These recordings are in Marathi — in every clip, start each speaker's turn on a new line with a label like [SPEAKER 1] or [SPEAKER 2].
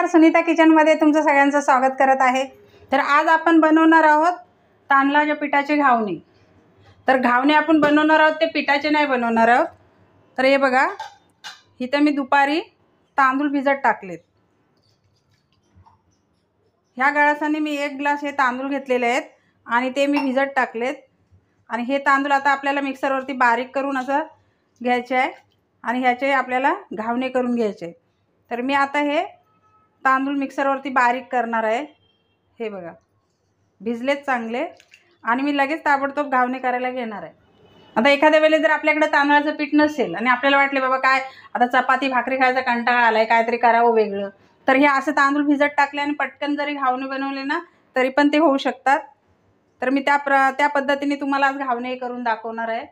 [SPEAKER 1] सुनीता किचनमध्ये तुमचं सगळ्यांचं स्वागत करत आहे। तर आज आपण बनवणार आहोत तांदळाच्या पिठाचे घावणे। तर घावणे आपण बनवणार आहोत ते पिठाचे नाही बनवणार आहोत। तर हे बघा, इथे मी दुपारी तांदूळ भिजत टाकलेत। ह्या गळासाने मी 1 ग्लास हे तांदूळ घेतलेले आहेत आणि ते मी भिजत टाकलेत। आणि हे तांदूळ आता आपल्याला मिक्सरवरती बारीक करून असं घ्यायचे आहे आणि ह्याचे आपल्याला घावणे करून घ्यायचे। तर मी आता हे तांदूळ मिक्सरवरती बारीक करणार आहे। हे बघा, भिजलेत चांगले आणि मी लगेच ताबडतोब घावणे करायला घेणार आहे। आता एखाद्या वेळेस जर आपल्याकडे तांदळाचं पीठ नसेल आणि आपल्याला वाटले बाबा काय आता चपाती भाकरी खायचा कंटाळा आलाय, काहीतरी करावं वेगळं, तर हे असं तांदूळ भिजत टाकले आणि पटकन जरी घावणे बनवले ना तरी पण ते होऊ शकतात। तर मी त्या पद्धतीने तुम्हाला आज घावणे करून दाखवणार आहे।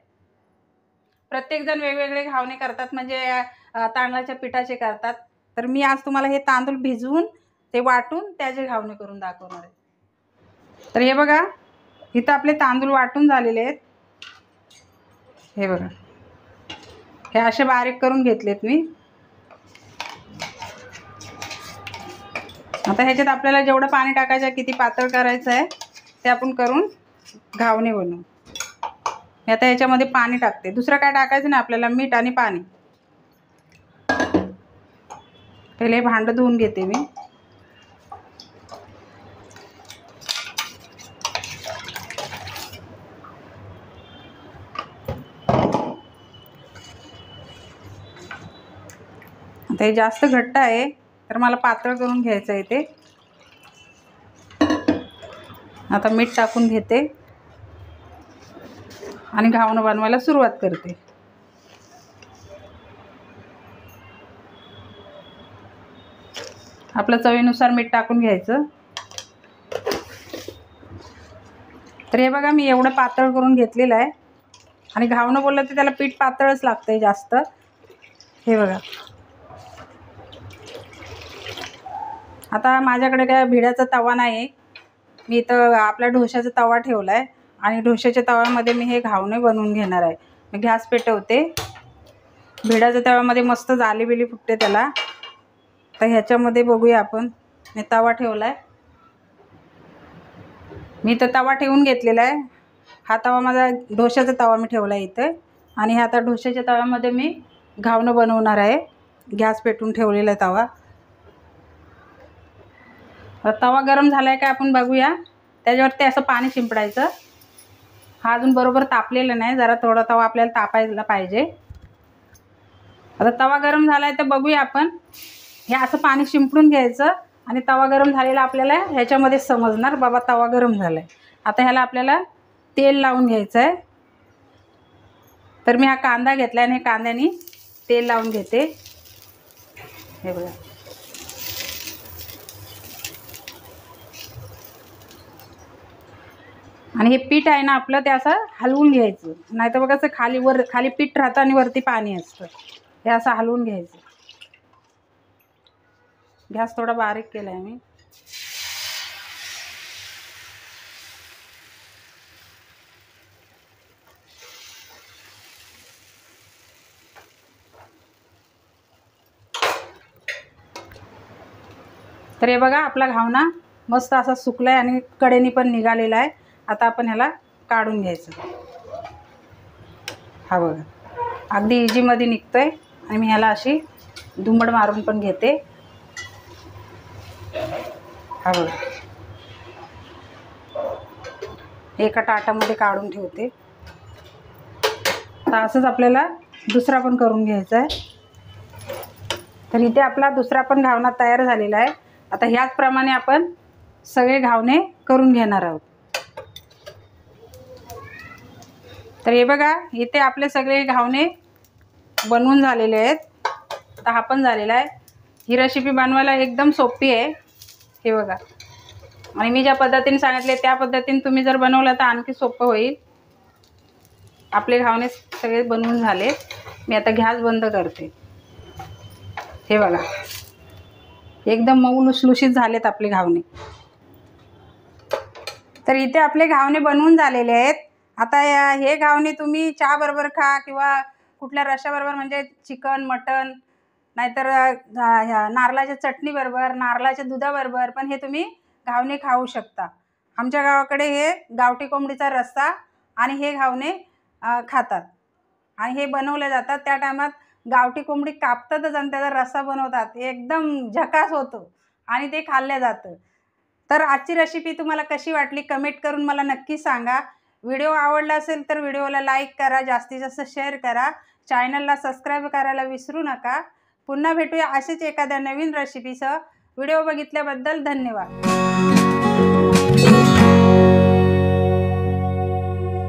[SPEAKER 1] प्रत्येक जण वेगवेगळे घावणे करतात, म्हणजे तांदळाच्या पिठाचे करतात। तर मी आज तुम्हाला हे तांदूळ भिजवून ते वाटून त्याचे घावणे करून दाखवणार आहे। तर हे बघा, इथं आपले तांदूळ वाटून झालेले आहेत। हे बघा, हे असे बारीक करून घेतलेत मी। आता ह्याच्यात आपल्याला जेवढं पाणी टाकायचं आहे, किती पातळ करायचं आहे ते आपण करून घावणे बनवू। आता ह्याच्यामध्ये पाणी टाकते, दुसरं काय टाकायचं नाही आपल्याला, मीठ आणि पाणी। पहिले भांडं धुवून घेते मी। आता हे जास्त घट्ट आहे तर मला पातळ करून घ्यायचं आहे ते। आता मीठ टाकून घेते आणि घावणं बनवायला सुरुवात करते। आपल्या चवीनुसार मीठ टाकून घ्यायचं। तर हे बघा, मी एवढं पातळ करून घेतलेलं आहे आणि घावणं बोललं तर त्याला पीठ पातळच लागतंय जास्त। हे बघा, आता माझ्याकडे काय भिड्याचा तवा नाही, मी इथं आपल्या ढोशाचा तवा ठेवला आहे आणि ढोशाच्या तव्यामध्ये मी हे घावणे बनवून घेणार आहे। मी गॅस पेटवते, भिड्याच्या तव्यामध्ये मस्त जाली फुटते त्याला। तर ह्याच्यामध्ये बघूया आपण, मी तवा ठेवला आहे, मी तर तवा ठेवून घेतलेला आहे। हा तवा माझा ढोशाचा तवा मी ठेवला आहे इथं आणि हे आता ढोशाच्या तव्यामध्ये मी घावणं बनवणार आहे। गॅस पेटवून ठेवलेला आहे तवा। तवा गरम झाला आहे का आपण बघूया। त्याच्यावरती असं पाणी शिंपडायचं। हा अजून बरोबर तापलेला नाही, जरा थोडा तवा आपल्याला तापायला पाहिजे। आता तवा गरम झाला आहे तर बघूया आपण, हे असं पाणी शिंपडून घ्यायचं आणि तवा गरम झालेला आपल्याला ह्याच्यामध्ये समजणार बाबा तवा गरम झाला आहे। आता ह्याला आपल्याला तेल लावून घ्यायचं आहे। तर मी हा कांदा घेतला आणि कांद्याने तेल लावून घेते। हे बघा, आणि हे पीठ आहे ना आपलं, ते असं हलवून घ्यायचं, नाही तर बघा असं खाली पीठ राहतं आणि वरती पाणी असतं। हे असं हलवून घ्यायचं। गॅस थोडा बारीक केला आहे मी। तर हे बघा, आपला घावणा मस्त असा सुकला आहे आणि कडेनी पण निघालेला आहे। आता आपण ह्याला काढून घ्यायचं। हा बघा, अगदी इझीमध्ये निघतोय आणि मी ह्याला अशी दुमड मारून पण घेते। हा बघा, एका ताटामध्ये काढून ठेवते। तर असंच आपल्याला दुसरा पण करून घ्यायचा आहे। तर इथे आपला दुसरा पण घावणा तयार झालेला आहे। आता ह्याचप्रमाणे आपण सगळे घावणे करून घेणार आहोत। तर हे बघा, इथे आपले सगळे घावणे बनवून झालेले आहेत। आता हा पण झालेला आहे। ही रेसिपी बनवायला एकदम सोपी आहे। हे बघा, आणि मी ज्या पद्धतीने सांगितले त्या पद्धतीने तुम्ही जर बनवलं तर आणखी सोपं होईल। आपले घावणे सगळे बनवून झाले, मी आता गॅस बंद करते। हे बघा, एकदम मऊ लुसलुशीत झालेत आपले घावणे। तर इथे आपले घावणे बनवून झालेले आहेत। आता हे घावणे तुम्ही चहा बरोबर खा किंवा कुठल्या रश्श्याबरोबर, म्हणजे चिकन मटन नाहीतर ह्या नारळाच्या चटणीबरोबर, नारळाच्या दुधाबरोबर पण हे तुम्ही घावणे खाऊ शकता. आमच्या गावाकडे हे गावठी कोंबडीचा रस्सा आणि हे घावणे खातात आणि हे बनवले जातात. त्या टायमात गावठी कोंबडी कापतातच आणि त्याचा रस्सा बनवतात. एकदम झकास होतो आणि ते खाल्लं जातं. तर आजची रेसिपी तुम्हाला कशी वाटली कमेंट करून मला नक्की सांगा. व्हिडिओ आवडला असेल तर व्हिडिओला लाईक करा, जास्तीत जास्त शेअर करा, चॅनलला सबस्क्राईब करायला विसरू नका. पुन्हा भेटूया असेच एखाद्या नवीन रेसिपीसह. व्हिडिओ बघितल्याबद्दल धन्यवाद.